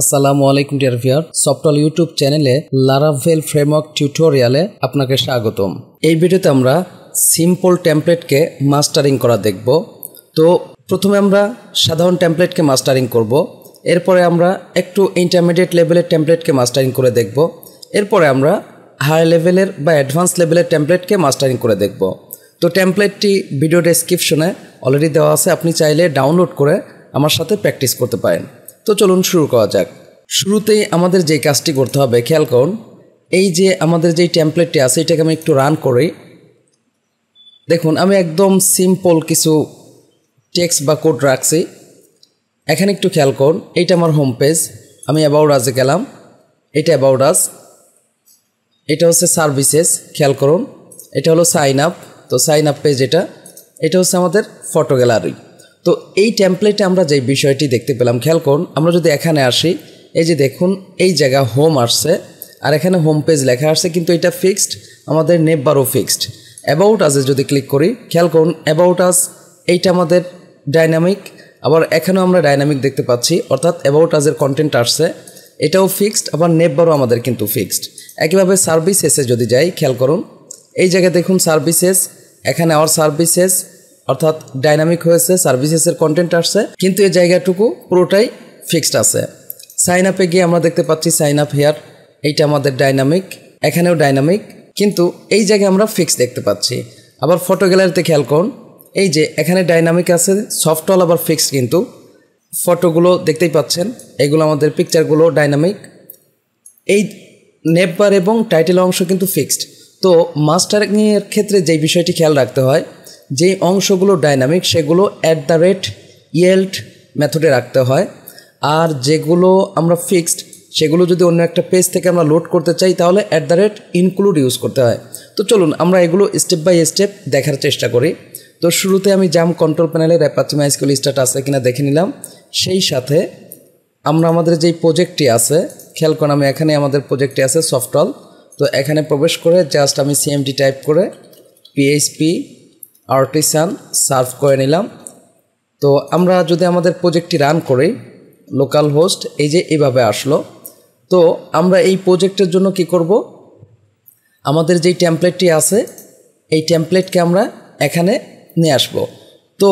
আসসালামু আলাইকুম dear viewer, software YouTube চ্যানেলে লারাভেল ফ্রেমওয়ার্ক টিউটোরিয়ালে আপনাকে স্বাগতম। এই ভিডিওতে আমরা সিম্পল টেমপ্লেটকে মাস্টারিং করা দেখব। তো প্রথমে আমরা সাধারণ টেমপ্লেটকে মাস্টারিং করব, এরপরে আমরা একটু ইন্টারমিডিয়েট লেভেলের টেমপ্লেটকে মাস্টারিং করে দেখব, এরপরে আমরা হাই লেভেলের বা অ্যাডভান্স লেভেলের টেমপ্লেটকে মাস্টারিং করে দেখব। তো টেমপ্লেটটি ভিডিও ডেসক্রিপশনে অলরেডি দেওয়া আছে, আপনি চাইলে ডাউনলোড করে আমার সাথে প্র্যাকটিস করতে পারেন। তো চলুন শুরু করা যাক। শুরুতেই আমাদের যে কাজটি করতে হবে, খেয়াল করুন, এই যে আমাদের যেই টেমপ্লেটটি আছে এটাকে আমি একটু রান করি। দেখুন, আমি একদম সিম্পল কিছু টেক্সট বা কোড রাখছি। এখানে একটু খেয়াল করুন, এইটা আমার হোম পেজ। আমি অ্যাবাউট আজে গেলাম, এটা অ্যাবাউট আজ, এটা হচ্ছে সার্ভিসেস। খেয়াল করুন, এটা হলো সাইন আপ। তো সাইন আপ পেজ, এটা হচ্ছে আমাদের ফটো গ্যালারি। তো এই টেমপ্লেটে আমরা যে বিষয়টি দেখতে পেলাম, খেয়াল করুন, আমরা যদি এখানে আসি, এই যে দেখুন এই জায়গা হোম আসছে আর এখানে হোম পেজ লেখা আসছে, কিন্তু এটা ফিক্সড, আমাদের নেম বারও ফিক্সড। অ্যাবাউট আজে যদি ক্লিক করি, খেয়াল করুন অ্যাবাউট আজ এইটা আমাদের ডাইনামিক, আবার এখানেও আমরা ডাইনামিক দেখতে পাচ্ছি, অর্থাৎ অ্যাবাউট আজের কন্টেন্ট আসছে, এটাও ফিক্সড, আবার নেম বারও আমাদের কিন্তু ফিক্সড। একইভাবে সার্ভিসেসে যদি যাই, খেয়াল করুন এই জায়গায় দেখুন সার্ভিসেস, এখানে আওয়ার সার্ভিসেস অর্থাৎ ডাইনামিক হয়েছে, সার্ভিসেসের কন্টেন্ট আসছে, কিন্তু এই জায়গাটুকু পুরোটাই ফিক্সড আছে। সাইন আপে গিয়ে আমরা দেখতে পাচ্ছি সাইন আপ হেয়ার, এইটা আমাদের ডাইনামিক, এখানেও ডাইনামিক, কিন্তু এই জায়গায় আমরা ফিক্স দেখতে পাচ্ছি। আবার ফটো গ্যালারিতে খেয়াল করুন, এই যে এখানে ডাইনামিক আছে, সফটওয়্যার আবার ফিক্সড, কিন্তু ফটোগুলো দেখতেই পাচ্ছেন, এগুলো আমাদের পিকচারগুলো ডাইনামিক। এই নেমবার এবং টাইটেল অংশ কিন্তু ফিক্সড। তো মাস্টারিংয়ের ক্ষেত্রে যেই বিষয়টি খেয়াল রাখতে হয়, যেই অংশগুলো ডাইনামিক সেগুলো @yield মেথডে রাখতে হয়, আর যেগুলো আমরা ফিক্সড সেগুলো যদি অন্য একটা পেজ থেকে আমরা লোড করতে চাই তাহলে @include ইউজ করতে হয়। তো চলুন আমরা এগুলো স্টেপ বাই স্টেপ দেখার চেষ্টা করি। তো শুরুতে আমি জাম্প কন্ট্রোল প্যানেলের অ্যাপাচি মাইস্কুল স্টার্ট আছে কিনা দেখে নিলাম, সেই সাথে আমরা আমাদের যেই প্রজেক্টটি আছে, খেয়াল করুন আমি এখানে আমাদের প্রজেক্টটি আছে সফটওয়্যার। তো এখানে প্রবেশ করে জাস্ট আমি cmd টাইপ করে PHP আর্টিসান সার্ভ করে নিলাম। তো আমরা যদি আমাদের প্রজেক্টটি রান করি, লোকাল হোস্ট এই যে এইভাবে আসলো। তো আমরা এই প্রজেক্টের জন্য কি করব, আমাদের যেই টেমপ্লেটটি আছে এই টেমপ্লেটকে আমরা এখানে নিয়ে আসব। তো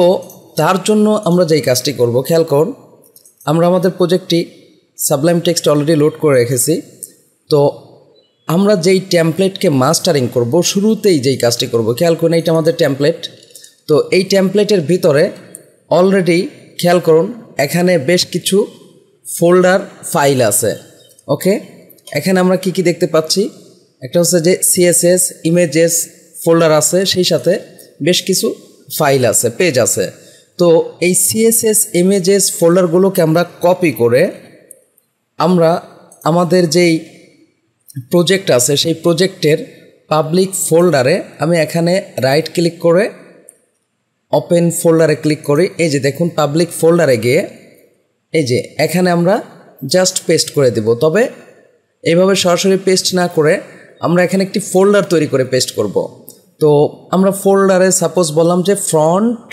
তার জন্য আমরা যেই কাজটি করব, খেয়াল করুন, আমরা আমাদের প্রজেক্টটি সাবলাইম টেক্সট অলরেডি লোড করে রেখেছি। তো আমরা যেই টেমপ্লেটকে মাস্টারিং করব, শুরুতেই যেই কাজটি করব, খেয়াল করুন এইটা আমাদের টেমপ্লেট। তো এই টেমপ্লেটের ভিতরে অলরেডি খেয়াল করুন এখানে বেশ কিছু ফোল্ডার ফাইল আছে। ওকে, এখানে আমরা কি দেখতে পাচ্ছি, একটা হচ্ছে যে CSS ইমেজেস ফোল্ডার আছে, সেই সাথে বেশ কিছু ফাইল আছে, পেজ আছে। তো এই CSS ইমেজেস ফোল্ডারগুলোকে আমরা কপি করে আমরা আমাদের যেই প্রজেক্ট আছে সেই প্রজেক্টের পাবলিক ফোল্ডারে আমি এখানে রাইট ক্লিক করে ওপেন ফোল্ডারে ক্লিক করি। এই যে দেখুন পাবলিক ফোল্ডারে গিয়ে এই যে এখানে আমরা জাস্ট পেস্ট করে দেব। তবে এইভাবে সরাসরি পেস্ট না করে আমরা এখানে একটি ফোল্ডার তৈরি করে পেস্ট করব। তো আমরা ফোল্ডারে সাপোজ বললাম যে ফ্রন্ট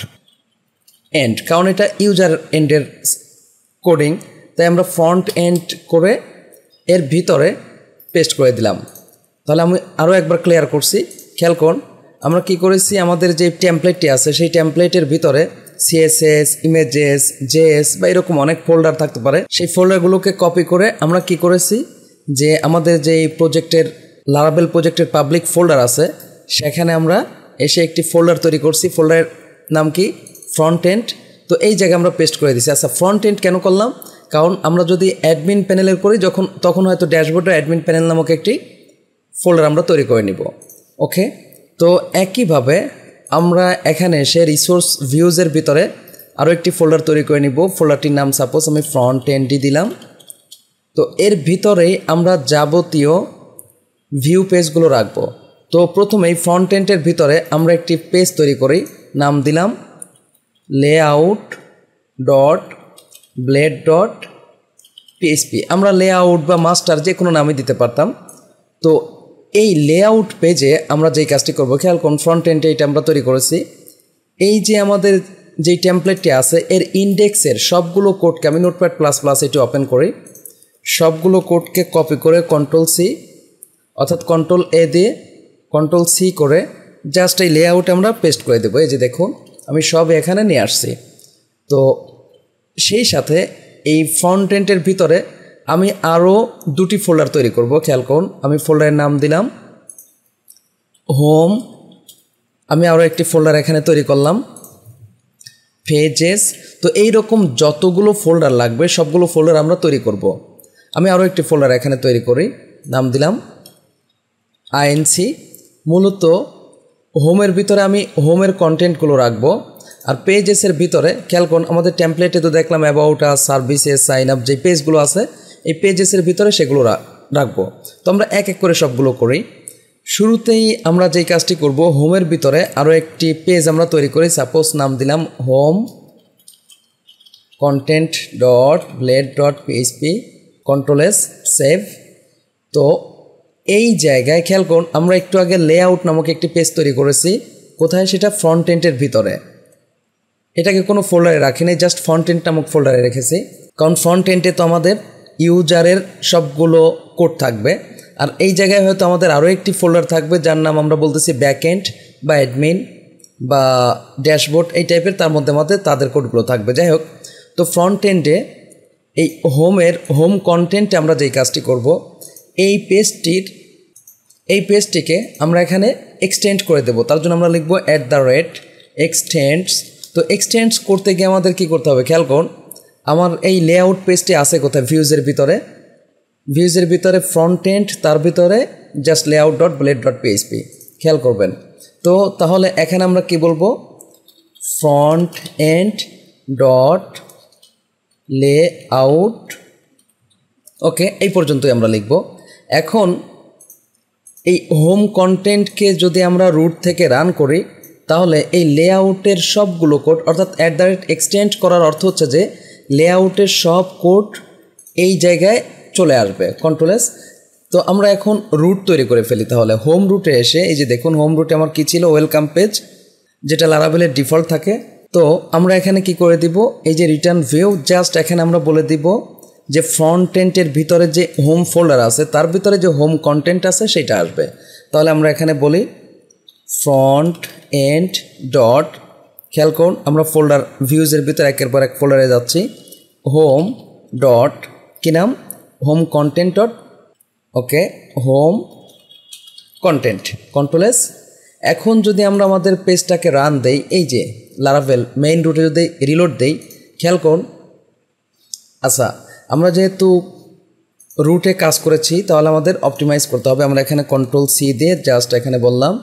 এন্ড, কারণ এটা ইউজার এন্ডের কোডিং, তাই আমরা ফ্রন্ট এন্ড করে এর ভিতরে পেস্ট করে দিলাম। তাহলে আমি আরও একবার ক্লিয়ার করছি, খেয়াল করুন আমরা কি করেছি, আমাদের যে টেমপ্লেটটি আছে সেই টেমপ্লেটের ভিতরে CSS ইমেজেস JS বা এরকম অনেক ফোল্ডার থাকতে পারে, সেই ফোল্ডারগুলোকে কপি করে আমরা কি করেছি, যে আমাদের যে প্রজেক্টের লারাভেল প্রজেক্টের পাবলিক ফোল্ডার আছে সেখানে আমরা এসে একটি ফোল্ডার তৈরি করছি, ফোল্ডারের নাম কি ফ্রন্ট এন্ড। তো এই জায়গায় আমরা পেস্ট করে দিচ্ছি। আচ্ছা, ফ্রন্ট এন্ড কেন করলাম, কারণ আমরা যদি অ্যাডমিন প্যানেলের করি তখন হয়তো ড্যাশবোর্ডে অ্যাডমিন প্যানেল নামক একটি ফোল্ডার আমরা তৈরি করে নিব। ওকে, তো একইভাবে আমরা এখানে এসে রিসোর্স ভিউজের ভিতরে আরও একটি ফোল্ডার তৈরি করে নিব। ফোল্ডারটির নাম সাপোজ আমি ফ্রন্ট এন্ডই দিলাম। তো এর ভিতরেই আমরা যাবতীয় ভিউ পেজগুলো রাখবো। তো প্রথমেই ফ্রন্ট এন্ডের ভিতরে আমরা একটি পেজ তৈরি করি, নাম দিলাম layout.blade.php। আমরা লেআউট বা মাস্টার যে কোনো নামই দিতে পারতাম। তো এই লেআউট পেজে আমরা যেই কাজটি করব, খেয়াল করুন ফ্রন্ট এন্ডে এটা আমরা তৈরি করেছি। এই যে আমাদের যেই টেমপ্লেটটি আছে এর ইন্ডেক্সের সবগুলো কোডকে আমি নোটপ্যাড প্লাস প্লাস এটি ওপেন করি। সবগুলো কোডকে কপি করে কন্ট্রোল সি অর্থাৎ কন্ট্রোল এ দিয়ে কন্ট্রোল সি করে জাস্ট এই লেআউটে আমরা পেস্ট করে দেবো। এই যে দেখুন আমি সব এখানে নিয়ে আসছি। তো সেই সাথে এই ফ্রন্ট এন্ডের ভিতরে আমি আরও দুটি ফোল্ডার তৈরি করব। খেয়াল করুন, আমি ফোল্ডারের নাম দিলাম হোম। আমি আরও একটি ফোল্ডার এখানে তৈরি করলাম পেজেস। তো এইরকম যতগুলো ফোল্ডার লাগবে সবগুলো ফোল্ডার আমরা তৈরি করব। আমি আরও একটি ফোল্ডার এখানে তৈরি করি, নাম দিলাম আইএনসি। মূলত হোমের ভিতরে আমি হোমের কন্টেন্টগুলো রাখবো, আর পেজেসের ভিতরে খেয়াল করুন আমাদের টেমপ্লেটে তো দেখলাম about us, services, sign up, যে পেজগুলো আছে এই পেজেসের ভিতরে সেগুলো রাখবো। তো আমরা এক এক করে সবগুলো করি। শুরুতেই আমরা যেই কাজটি করব, হোমের ভিতরে আরও একটি পেজ আমরা তৈরি করি। সাপোজ নাম দিলাম home content dot blade dot PHP, control S, save. তো এই জায়গায় খেয়াল করুন আমরা একটু আগে লেআউট নামক একটি পেজ তৈরি করেছি। কোথায়? সেটা ফ্রন্ট এন্ডের ভিতরে। এটাকে কোনো ফোল্ডারে রাখিনি, জাস্ট ফ্রন্ট এন্ড নামক ফোল্ডারে রেখেছি, কারণ ফ্রন্ট এন্ডে তো আমাদের ইউজারের সবগুলো কোড থাকবে। আর এই জায়গায় হয়তো আমাদের আরও একটি ফোল্ডার থাকবে যার নাম আমরা বলতেছি ব্যাক এন্ড বা অ্যাডমিন বা ড্যাশবোর্ড, এই টাইপের, তার মধ্যে তাদের কোডগুলো থাকবে। যাই হোক, তো ফ্রন্ট এন্ডে এই হোম কন্টেন্টে আমরা যেই কাজটি করব, এই পেজটিকে আমরা এখানে এক্সটেন্ড করে দেব। তার জন্য আমরা লিখব @extends। তো এক্সটেন্ডস করতে গিয়ে আমাদের কি করতে হবে? খেয়াল করুন আমার এই লেআউট পেজটি আছে কোথায়? ভিউজের ভিতরে ফ্রন্ট এন্ড, তার ভিতরে just layout dot blade dot PHP. খেয়াল করবেন। তো তাহলে এখানে আমরা কি বলবো? Front end dot layout. Okay, এই পর্যন্তই আমরা লিখব। এখন এই হোম কন্টেন্টকে যদি আমরা রুট থেকে রান করি, তাহলে এই লেআউটের সবগুলো কোড, অর্থাৎ @extend করার অর্থ হচ্ছে যে লেআউটের সব কোড এই জায়গায় চলে আসবে, কন্ট্রোল এস। তো আমরা এখন রুট তৈরি করে ফেলি। তাহলে হোম রুটে এসে এই যে দেখুন হোম রুটে আমার কী ছিল? ওয়েলকাম পেজ, যেটা লারাভেলের ডিফল্ট থাকে। তো আমরা এখানে কি করে দিব? এই যে রিটার্ন ভিউ, জাস্ট এখানে আমরা বলে দিব যে ফ্রন্ট এন্ডের ভিতরে যে হোম ফোল্ডার আছে তার ভিতরে যে হোম কন্টেন্ট আছে সেটা আসবে। তাহলে আমরা এখানে বলি ফ্রন্ট এন্ড ডট, খেয়াল করুন আমরা ফোল্ডার ভিউজের ভিতরে একের পর এক ফোল্ডারে যাচ্ছি, হোম ডট কি নাম? হোম কন্টেন্ট ডট, ওকে, হোম কন্টেন্ট, কন্ট্রোল এস। এখন যদি আমরা আমাদের পেজটাকে রান দেই, এই যে লারাভেল মেইন রুটে যদি রিলোড দেই, খেয়াল করুন। আচ্ছা, আমরা যেহেতু রুটে কাজ করেছি তাহলে আমাদের অপটিমাইজ করতে হবে। আমরা এখানে কন্ট্রোল সি দিয়ে জাস্ট এখানে বললাম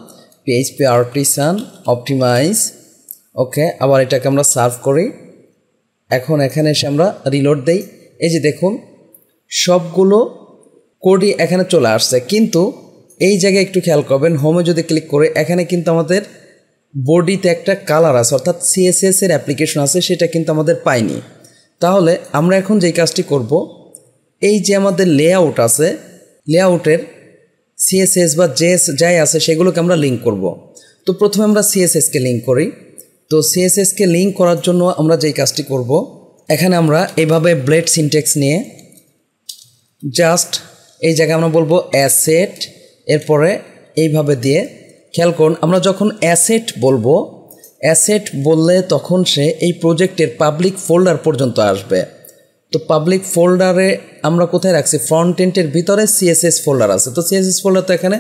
পিএইচপি আর্টিসান অপটিমাইজ। ওকে, আবার এটাকে আমরা সার্ভ করি। এখন এখানে এসে আমরা রিলোড দেই। এই যে দেখুন সবগুলো কোডই এখানে চলে আসছে, কিন্তু এই জায়গায় একটু খেয়াল করবেন, হোমে যদি ক্লিক করে এখানে কিন্তু আমাদের বডিতে একটা কালার আছে, অর্থাৎ সিএসএস এর অ্যাপ্লিকেশন আছে, সেটা কিন্তু আমাদের পাইনি। তাহলে আমরা এখন যেই কাজটি করব, এই যে আমাদের লেআউট আছে, লেআউটের সিএসএস বা জেএস যাই আছে সেগুলোকে আমরা লিঙ্ক করব। তো প্রথমে আমরা সিএসএসকে লিঙ্ক করি। তো সিএসএসকে লিঙ্ক করার জন্য আমরা যেই কাজটি করব, এখানে আমরা এইভাবে ব্লেড সিনট্যাক্স নিয়ে জাস্ট এই জায়গায় আমরা বলবো অ্যাসেট, এরপরে এইভাবে দিয়ে খেয়াল করুন আমরা যখন অ্যাসেট বলবো, অ্যাসেট বললে তখন সে এই প্রজেক্টের পাবলিক ফোল্ডার পর্যন্ত আসবে। তো পাবলিক ফোল্ডারে আমরা কোথায় রাখছি? ফ্রন্ট এন্ডের ভিতরে সিএসএস ফোল্ডার আছে। তো সিএসএস ফোল্ডার তো এখানে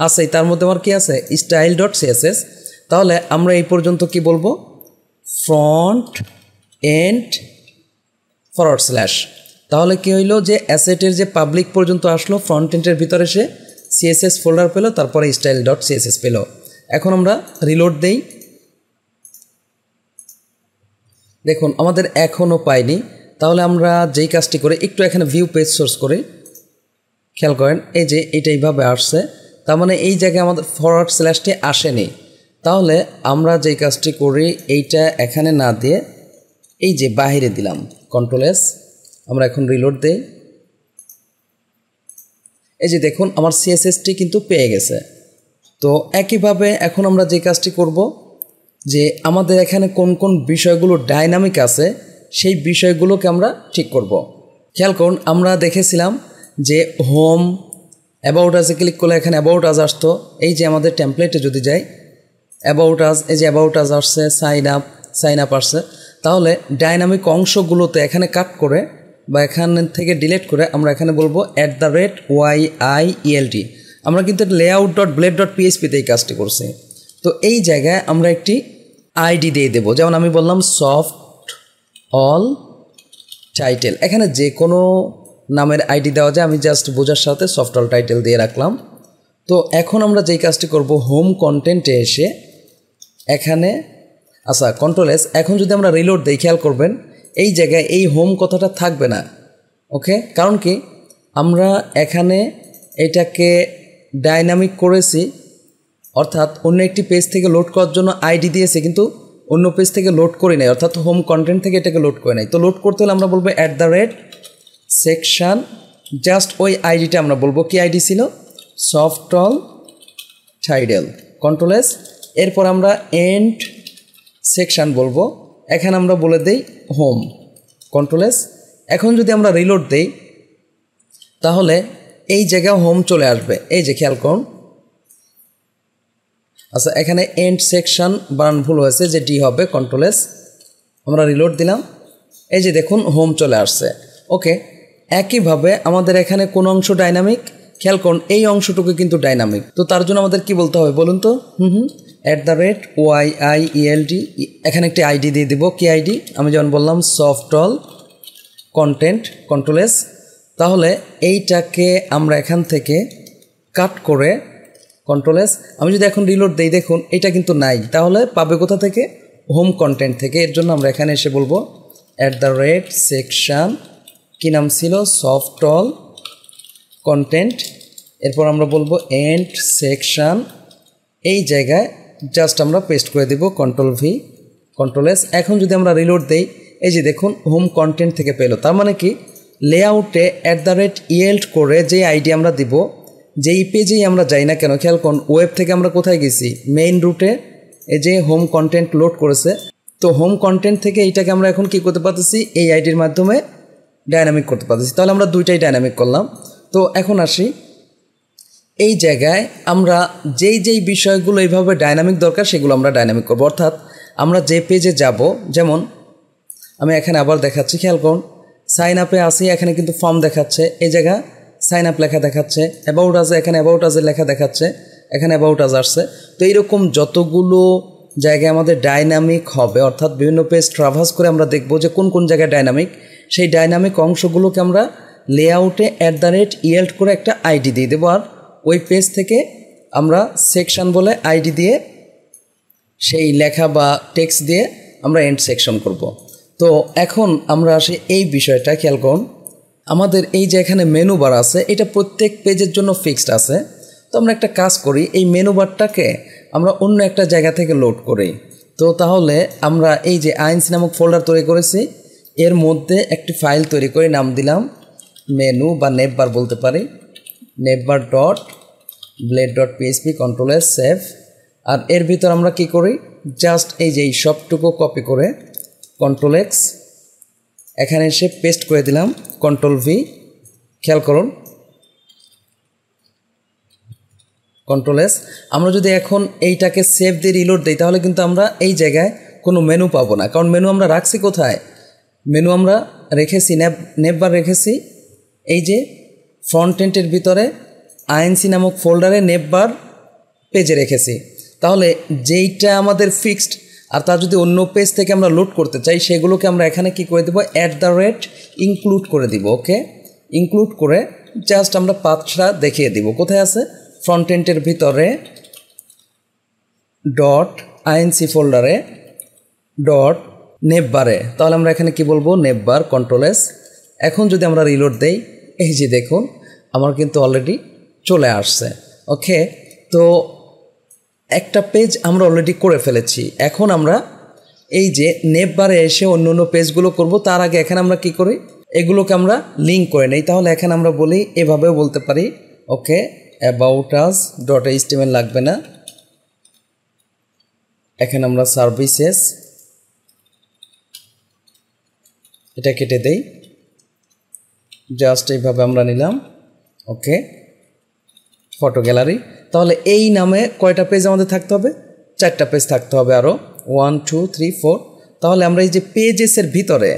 আছেই, তার মধ্যে আমার কি আছে? Style dot CSS. তাহলে আমরা এই পর্যন্ত কি বলবো? Front and /। তাহলে কি হইলো যে অ্যাসেটের যে পাবলিক পর্যন্ত আসলো, ফ্রন্ট এন্ডের ভিতরে সে সিএসএস ফোল্ডার পেলো, তারপরে স্টাইল ডট সিএসএস পেলো। এখন আমরা রিলোড দেই, দেখুন আমাদের এখনও পাইনি। তাহলে আমরা যেই কাজটি করে একটু এখানে ভিউ পেজ সোর্স করি, খেয়াল করেন এই যে এটা এইভাবে আসছে, তার মানে এই জায়গায় আমাদের /টি আসেনি। তাহলে আমরা যেই কাজটি করি, এইটা এখানে না দিয়ে এই যে বাহিরে দিলাম, কন্ট্রোল এস। আমরা এখন রিলোড দেই, এই যে দেখুন আমার সিএসএসটি কিন্তু পেয়ে গেছে। তো একইভাবে এখন আমরা যে কাজটি করব, যে আমাদের এখানে কোন কোন বিষয়গুলো ডাইনামিক আছে সেই বিষয়গুলোকে আমরা ঠিক করব। খেয়াল করুন আমরা দেখেছিলাম যে হোম অ্যাবাউট আজে ক্লিক করলে এখানে অ্যাবাউট আজ আসতো। এই যে আমাদের টেমপ্লেটে যদি যাই অ্যাবাউট আজ, এই যে অ্যাবাউট আজ আসছে, সাইন আপ আসছে। তাহলে ডাইনামিক অংশগুলোতে এখানে কাট করে বা এখান থেকে ডিলিট করে আমরা এখানে বলবো @YIELT। আমরা কিন্তু layout.blade.php-তে এই কাজটি করছি। তো এই জায়গায় আমরা একটি আইডি দিয়ে দেবো, যেমন আমি বললাম সফট অল টাইটেল। এখানে যে কোনো নামের আইডি দেওয়া যায়, আমি জাস্ট বোঝার সাথে সফট অল টাইটেল দিয়ে রাখলাম। তো এখন আমরা যেই কাজটি করব, হোম কন্টেন্টে এসে এখানে কন্ট্রোল এস। এখন যদি আমরা রিলোড দিই, খেয়াল করবেন এই জায়গায় এই হোম কথাটা থাকবে না। ওকে, কারণ কি আমরা এখানে এটাকে ডাইনামিক করেছি, অর্থাৎ অন্য একটি পেজ থেকে লোড করার জন্য আইডি দিয়েছে, কিন্তু অন্য পেজ থেকে লোড করি নাই, অর্থাৎ হোম কন্টেন্ট থেকে এটাকে লোড করে নাই। তো লোড করতে হলে আমরা বলবো @section, জাস্ট ওই আইডিটা আমরা বলবো, কি আইডি ছিল, soft all title, control S. এরপর আমরা এন্ড সেকশন বলবো, এখানে আমরা বলে দেই হোম, কন্ট্রোল এস। এখন যদি আমরা রিলোড দেই তাহলে এই জায়গায় হোম চলে আসবে। এই যে খেয়াল করুন, এখানে এন্ড সেকশন বানান ভুল হয়েছে, যে ডি হবে, কন্ট্রোল এস। আমরা রিলোড দিলাম, এই যে দেখুন হোম চলে আসছে। ওকে, একইভাবে আমাদের এখানে কোন অংশ ডাইনামিক, খেয়াল করুন এই অংশটুকু কিন্তু ডাইনামিক। তো তার জন্য আমাদের কি বলতে হবে বলুন তো, @YIELT, এখানে একটি আইডি দিয়ে দিব। কি আইডি, আমি যেমন বললাম soft all content, control S. তাহলে এইটাকে আমরা এখান থেকে কাট করে কন্ট্রোল এস। আমি যদি এখন রিলোড দেই, দেখুন এটা কিন্তু নাই, তাহলে পাবে কোথা থেকে, হোম কন্টেন্ট থেকে। এর জন্য আমরা এখানে এসে বলবো @section, কি নাম ছিল, সফট অল কন্টেন্ট। এরপর আমরা বলবো এন্ড সেকশন, এই জায়গায় জাস্ট আমরা পেস্ট করে দেব, কন্ট্রোল-V, কন্ট্রোল এস। এখন যদি আমরা রিলোড দেই, এই যে দেখুন হোম কন্টেন্ট থেকে পেলো। তার মানে কি লেআউটে @ELT করে যে আইডি আমরা দিব, যেই পেজেই আমরা যাই না কেন, খেয়াল করুন ওয়েব থেকে আমরা কোথায় গেছি, মেইন রুটে, এই যে হোম কন্টেন্ট লোড করেছে। তো হোম কন্টেন্ট থেকে এইটাকে আমরা এখন কি করতে পারতেছি, এই আইডির মাধ্যমে ডাইনামিক করতে পারতেছি। তাহলে আমরা দুইটাই ডাইনামিক করলাম। তো এখন আসি এই জায়গায়, আমরা যেই বিষয়গুলো এইভাবে ডাইনামিক দরকার সেগুলো আমরা ডাইনামিক করব। অর্থাৎ আমরা যে পেজে যাব, যেমন আমি এখানে আবার দেখাচ্ছি, খেয়াল করুন সাইন আপে আসি, এখানে কিন্তু ফর্ম দেখাচ্ছে, এই জায়গা সাইন আপ লেখা দেখাচ্ছে, অ্যাবাউট আজে এখানে অ্যাবাউট আজের লেখা দেখাচ্ছে, এখানে অ্যাবাউট আজ আসছে। তো এইরকম যতগুলো জায়গায় আমাদের ডাইনামিক হবে, অর্থাৎ বিভিন্ন পেজ ট্রাভার্স করে আমরা দেখব যে কোন কোন জায়গায় ডাইনামিক, সেই ডাইনামিক অংশগুলোকে আমরা লেআউটে @ELT করে একটা আইডি দিয়ে দেবো। আর ওই পেজ থেকে আমরা সেকশন বলে আইডি দিয়ে সেই লেখা বা টেক্সট দিয়ে আমরা এন্ড সেকশন করব। তো এখন আমরা আসি এই বিষয়টা, খেয়াল করুন আমাদের এই যে এখানে মেনু বার আছে, এটা প্রত্যেক পেজের জন্য ফিক্সড আছে। তো আমরা একটা কাজ করি, এই মেনু বারটাকে আমরা অন্য একটা জায়গা থেকে লোড করি। তো তাহলে আমরা এই যে আইএনসি নামক ফোল্ডার তৈরি করেছি, এর মধ্যে একটি ফাইল তৈরি করে নাম দিলাম মেনু বা নেপবার বলতে পারি, nepbar.blade.php, কন্ট্রোল এস, সেভ। আর এর ভিতর আমরা কি করি, জাস্ট এই যে এই সবটুকু কপি করে কন্ট্রোল এক্স, এখানে এসে পেস্ট করে দিলাম, কন্ট্রোল-V, খেয়াল করুন কন্ট্রোল এস। আমরা যদি এখন এইটাকে সেভ দিয়ে রিলোড দিই, তাহলে কিন্তু আমরা এই জায়গায় কোনো মেনু পাবো না, কারণ মেনু আমরা রাখছি কোথায়, মেনু আমরা রেখেছি নেপবার রেখেছি এই যে ফ্রন্ট এন্ডের ভিতরে আইএনসি নামক ফোল্ডারে নেপবার পেজে রেখেছি। তাহলে যেইটা আমাদের ফিক্সড, আর তার যদি অন্য পেজ থেকে আমরা লোড করতে চাই, সেগুলোকে আমরা এখানে কি করে দেবো, @include করে দিব। ওকে, ইনক্লুড করে জাস্ট আমরা পাথটা দেখিয়ে দিব, কোথায় আছে, ফ্রন্ট এন্ডের ভিতরে .inc ফোল্ডারে নেপবারে। তাহলে আমরা এখানে কি বলবো, নেপবার, কন্ট্রোল এস। এখন যদি আমরা রিলোড দেই, এই যে দেখুন আমার কিন্তু অলরেডি চলে আসছে। ওকে, তো একটা পেজ আমরা অলরেডি করে ফেলেছি। এখন আমরা এই যে নেপবারে এসে অন্য অন্য পেজগুলো করব, তার আগে এখানে আমরা কি করি, এগুলোকে আমরা লিঙ্ক করে নেই। তাহলে এখানে আমরা বলি, এভাবেও বলতে পারি, ওকে aboutus.html লাগবে না, এখানে আমরা সার্ভিসেস এটা কেটে দেই, জাস্ট এইভাবে আমরা নিলাম। ওকে, ফটো গ্যালারি। তাহলে এই নামে কয়টা পেজ আমাদের থাকতে হবে? 4টা পেজ থাকতে হবে আরও, 1 2 3 4। তাহলে আমরা এই যে পেজেসের ভিতরে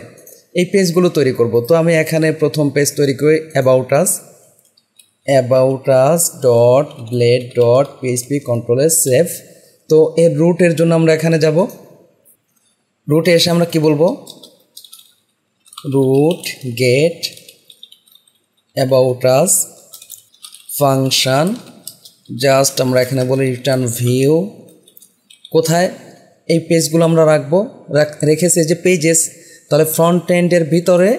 এই পেজগুলো তৈরি করব। তো আমি এখানে প্রথম পেজ তৈরি করি about us dot blade dot PHP control S save. তো এর রুটের জন্য আমরা এখানে যাব। রুটে এসে আমরা কি বলবো? Route get about us function. Just আমরা এখানে বলি রিটার্ন ভিউ। কোথায় এই পেজগুলো আমরা রাখবো? রেখেছি যে পেজেস। তাহলে ফ্রন্ট এন্ডের ভিতরে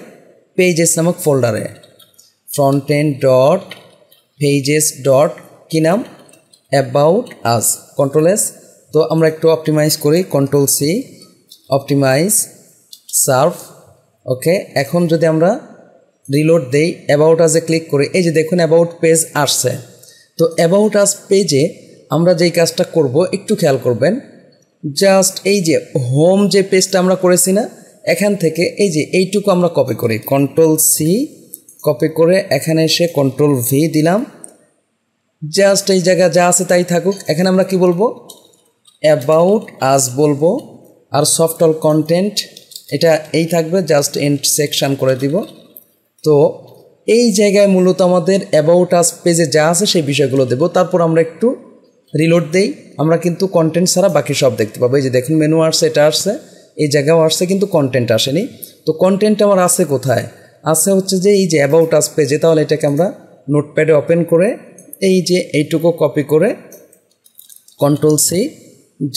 পেজেস নামক ফোল্ডারে front end dot pages dot কী নাম? About us, control S. তো আমরা একটু অপটিমাইজ করি, control C, optimize serve. Okay, এখন যদি আমরা রিলোড দেই, অ্যাবাউট আসে ক্লিক করি, এই যে দেখুন অ্যাবাউট পেজ আসছে। তো অ্যাবাউট আস পেজে আমরা যেই কাজটা করব একটু খেয়াল করবেন। জাস্ট এই যে হোম যে পেজটা আমরা করেছি না, এখান থেকে এই যে এইটুকু আমরা কপি করি, কন্ট্রোল সি কপি করে এখানে এসে কন্ট্রোল ভি দিলাম। জাস্ট এই জায়গা যা আছে তাই থাকুক। এখানে আমরা কি বলবো? অ্যাবাউট আস বলবো। আর সফট অল কন্টেন্ট এটা এই থাকবে, জাস্ট এন্ড সেকশন করে দিব। তো এই জায়গায় মূলত আমাদের অ্যাবাউট আস পেজে যা আছে সেই বিষয়গুলো দেব। তারপর আমরা একটু রিলোড দেই, আমরা কিন্তু কন্টেন্ট ছাড়া বাকি সব দেখতে পাবো। এই যে দেখুন মেনু আসছে, এটা আসছে, এই জায়গাও আসছে, কিন্তু কন্টেন্ট আসেনি। তো কন্টেন্ট আমার আছে কোথায়? আছে হচ্ছে যে এই যে অ্যাবাউট আস পেজে। তাহলে এটাকে আমরা নোটপ্যাডে ওপেন করে এই যে এইটুকু কপি করে কন্ট্রোল সি,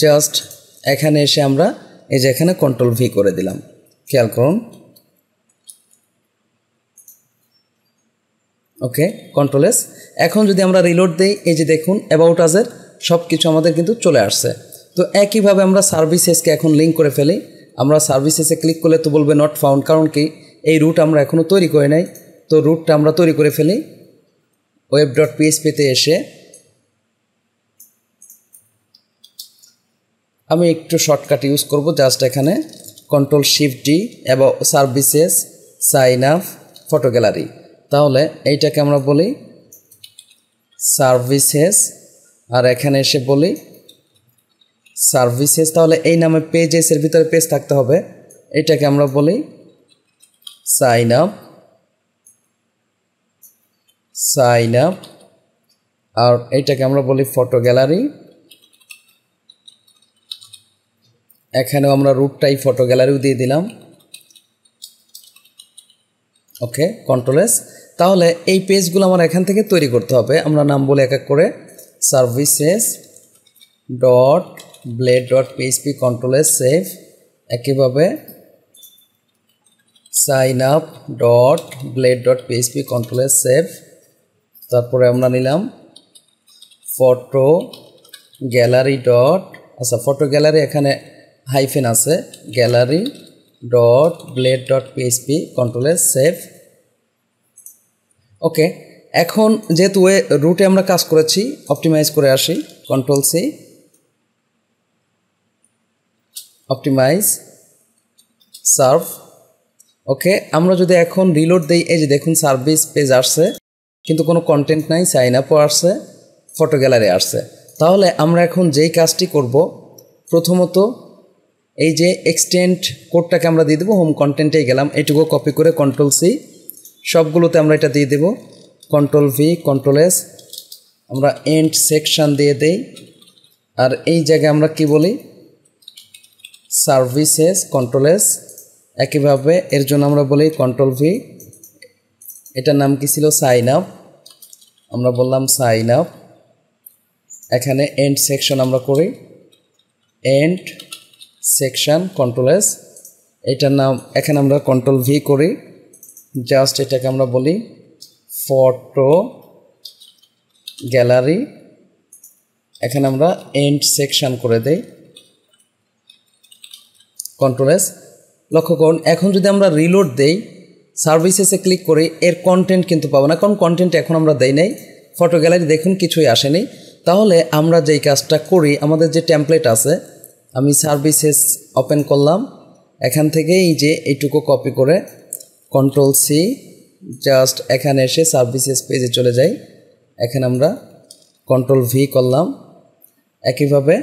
জাস্ট এখানে এসে আমরা এই যে এখানে কন্ট্রোল ভি করে দিলাম। খেয়াল করুন। ওকে, কন্ট্রোল এস। এখন যদি আমরা রিলোড দেই, এই যে দেখুন অ্যাবাউট আসের সব কিছু আমাদের কিন্তু চলে আসছে। তো একইভাবে আমরা সার্ভিসেসকে এখন লিঙ্ক করে ফেলি। আমরা সার্ভিসেসে ক্লিক করলে তো বলবে নট ফাউন্ড, কারণ কি এই রুট আমরা এখনও তৈরি করে নাই। তো রুটটা আমরা তৈরি করে ফেলি। ওয়েব ডট পিএইচপিতে এসে আমি একটু শর্টকাট ইউজ করব, জাস্ট এখানে কন্ট্রোল শিফট ডি এবং services sign up photo gallery. তাহলে এইটাকে আমরা বলি সার্ভিসেস, আর এখানে এসে বলি সার্ভিসেস। তাহলে এই নামে পেজেসের ভিতরে পেজ থাকতে হবে, এইটাকে আমরা বলি সাইন আপ, আর এইটাকে আমরা বলি ফটো গ্যালারি। এখানেও আমরা রুটটাই ফটো গ্যালারিও দিয়ে দিলাম। ওকে, কন্ট্রোল এস। তাহলে এই পেজগুলো আমার এখান থেকে তৈরি করতে হবে। আমরা নাম বলে এক এক করে services dot blade dot PHP control S save. একইভাবে sign up dot blade dot PHP control S save. তারপরে আমরা নিলাম ফটো গ্যালারি ডট, আচ্ছা ফটো গ্যালারি এখানে হাইফেন আছে, gallery dot blade dot PHP control S save. Okay, এখন যেহেতু রুটে আমরা কাজ করেছি, অপটিমাইজ করে আসি, control C, optimize serve. Okay, আমরা যদি এখন রিলোড দিই, এই যে দেখুন সার্ভিস পেজ আসছে, কিন্তু কোনো কন্টেন্ট নাই, সাইন আপও আসছে, ফটো গ্যালারি আসছে। তাহলে আমরা এখন যেই কাজটি করব, প্রথমত এই যে এক্সটেন্ড কোডটাকে আমরা দিয়ে দেবো, হোম কন্টেন্টেই গেলাম, এইটুকু কপি করে কন্ট্রোল সি, সবগুলোতে আমরা এটা দিয়ে দেব, কন্ট্রোল ভি, কন্ট্রোল এস, আমরা এন্ড সেকশন দিয়ে দেই। আর এই জায়গায় আমরা কি বলি? Services, control S. একইভাবে এর জন্য আমরা বলি কন্ট্রোল ভি, এটার নাম কি ছিল? সাইন আপ, আমরা বললাম সাইন আপ। এখানে এন্ড সেকশন আমরা করি, এন্ড সেকশন, কন্ট্রোল এস। এটার নাম এখানে আমরা কন্ট্রোল ভি করি, জাস্ট এটাকে আমরা বলি ফটো গ্যালারি। এখানে আমরা এন্ড সেকশন করে দেই, কন্ট্রোল এস। লক্ষ্য করুন, এখন যদি আমরা রিলোড দেই, সার্ভিসেসে ক্লিক করি, এর কন্টেন্ট কিন্তু পাবো না, কারণ কন্টেন্ট এখন আমরা দেই নাই। ফটো গ্যালারি দেখুন কিছুই আসেনি। তাহলে আমরা যেই কাজটা করি, আমাদের যে টেমপ্লেট আছে, আমি সার্ভিসেস ওপেন করলাম, এখান থেকে এই যে এইটুকু কপি করে কন্ট্রোল সি, জাস্ট এখানে এসে সার্ভিসেস পেজে চলে যাই। এখানে আমরা কন্ট্রোল ভি করলাম। একইভাবে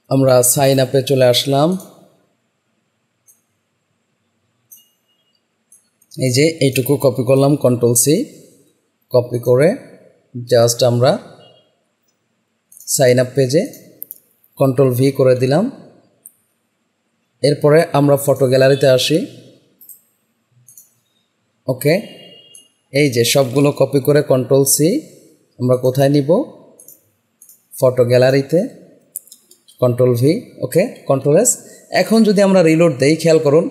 আমরা সাইন আপে চলে আসলাম। এই যে এইটুকু কপি করলাম, কন্ট্রোল সি, কপি করে জাস্ট আমরা সাইন আপ পেজে কন্ট্রোল ভি করে দিলাম। এরপরে আমরা ফটো গ্যালারিতে আসি। ওকে, এই যে সবগুলো কপি করে কন্ট্রোল সি আমরা কোথায় নিব? ফটো গ্যালারিতে, কন্ট্রোল ভি, ওকে, কন্ট্রোল এস। এখন যদি আমরা রিলোড দেই, খেয়াল করুন,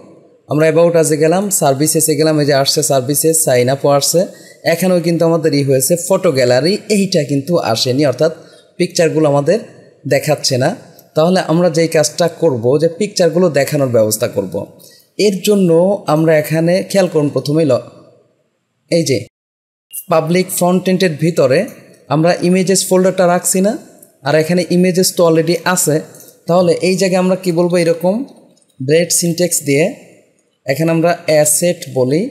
আমরা অ্যাবাউট আজে গেলাম, সার্ভিসেসে গেলাম, এই যে আসছে সার্ভিসেস, সাইন আপও আসছে। এখানেও কিন্তু আমাদের হয়েছে ফটো গ্যালারি, এইটা কিন্তু আসেনি, অর্থাৎ পিকচারগুলো আমাদের দেখাচ্ছে না। তাহলে আমরা যেই কাজটা করব, যে পিকচারগুলো দেখানোর ব্যবস্থা করব। এর জন্য আমরা এখানে খেয়াল করুন, প্রথমেই এই যে পাবলিক ফ্রন্ট এন্ডের ভিতরে আমরা ইমেজেস ফোল্ডারটা রাখছি না, আর এখানে ইমেজেস তো অলরেডি আছে। তাহলে এই জায়গায় আমরা কি বলবো, এরকম ব্রেড সিনটেক্স দিয়ে এখানে আমরা অ্যাসেট বলি।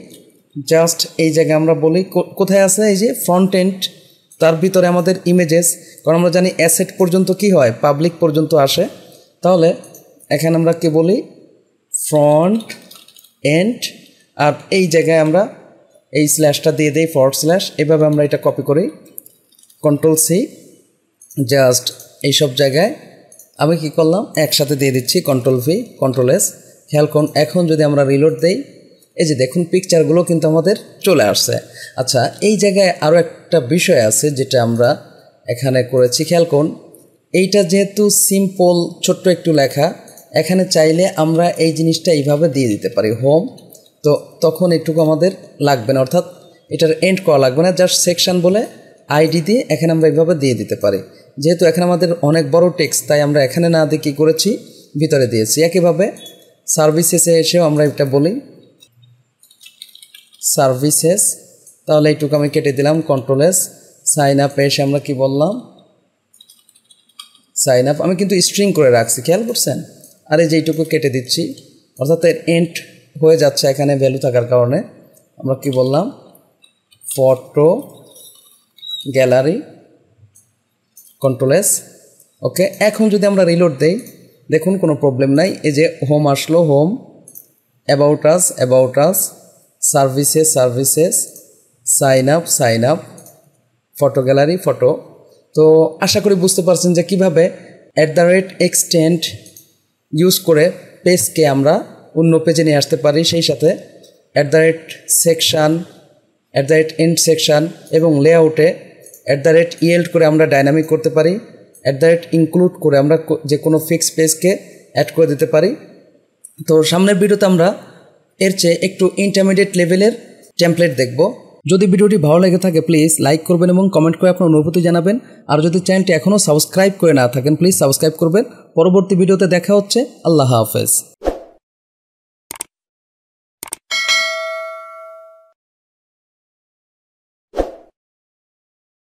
জাস্ট এই জায়গায় আমরা বলি কোথায় আছে, এই যে ফ্রন্ট এন্ড, তার ভিতরে আমাদের ইমেজেস, কারণ আমরা জানি অ্যাসেট পর্যন্ত কি হয়, পাবলিক পর্যন্ত আসে। তাহলে এখানে আমরা কি বলি, ফ্রন্ট এন্ড, আর এই জায়গায় আমরা এই স্ল্যাশটা দিয়ে দিই, ফরওয়ার্ড স্ল্যাশ। এভাবে আমরা এটা কপি করি, কন্ট্রোল সি, জাস্ট এইসব জায়গায় আমি কি করলাম, একসাথে দিয়ে দিচ্ছি, কন্ট্রোল ভি, কন্ট্রোল এস। খেয়াল করুন, এখন যদি আমরা রিলোড দেই, এই যে দেখুন পিকচারগুলো কিন্তু আমাদের চলে আসছে। আচ্ছা, এই জায়গায় আরও একটা বিষয় আছে যেটা আমরা এখানে করেছি, খেয়াল করুন, এইটা যেহেতু সিম্পল ছোট্ট একটু লেখা, এখানে চাইলে আমরা এই জিনিসটা এইভাবে দিয়ে দিতে পারি, হোম। তো তখন একটুকু আমাদের লাগবে না, অর্থাৎ এটার এন্ড করা লাগবে না, জাস্ট সেকশন বলে আইডি দিয়ে এখানে আমরা এইভাবে দিয়ে দিতে পারি। যেহেতু এখানে আমাদের অনেক বড় টেক্সট, তাই আমরা এখানে না দিয়ে কী করেছি, ভিতরে দিয়েছি। একইভাবে সার্ভিসেসে এসেও আমরা এটা বলি, সার্ভিসেস, তাহলে এইটুকু আমি কেটে দিলাম, কন্ট্রোল এস। সাইন আপ এসে আমরা কি বললাম, সাইন আপ, আমি কিন্তু স্ট্রিং করে রাখছি, খেয়াল করছেন, আর এই যে এইটুকু কেটে দিচ্ছি, অর্থাৎ এর এন্ড হয়ে যাচ্ছে এখানে ভ্যালু থাকার কারণে। আমরা কি বললাম, ফটো গ্যালারি, কন্ট্রোল এস, ওকে। এখন যদি আমরা রিলোড দেই, দেখুন কোনো প্রবলেম নাই, এই যে হোম আসলো, home, about us, services, sign up, photo gallery, photo. তো আশা করি বুঝতে পারছেন যে কীভাবে @extend ইউজ করে পেজকে আমরা অন্য পেজে নিয়ে আসতে পারি, সেই সাথে @section, @end সেকশন এবং লেআউটে @yield করে আমরা ডাইনামিক করতে পারি, @include করে আমরা যে কোনো ফিক্স পেজকে অ্যাড করে দিতে পারি। তো সামনের ভিডিওতে আমরা এর চেয়ে একটু ইন্টারমিডিয়েট লেভেলের টেমপ্লেট দেখব। যদি ভিডিওটি ভালো লেগে থাকে প্লিজ লাইক করবেন এবং কমেন্ট করে আপনার অনুভূতি জানাবেন। আর যদি চ্যানেলটি এখনও সাবস্ক্রাইব করে না থাকেন প্লিজ সাবস্ক্রাইব করবেন। পরবর্তী ভিডিওতে দেখা হচ্ছে। আল্লাহ হাফেজ।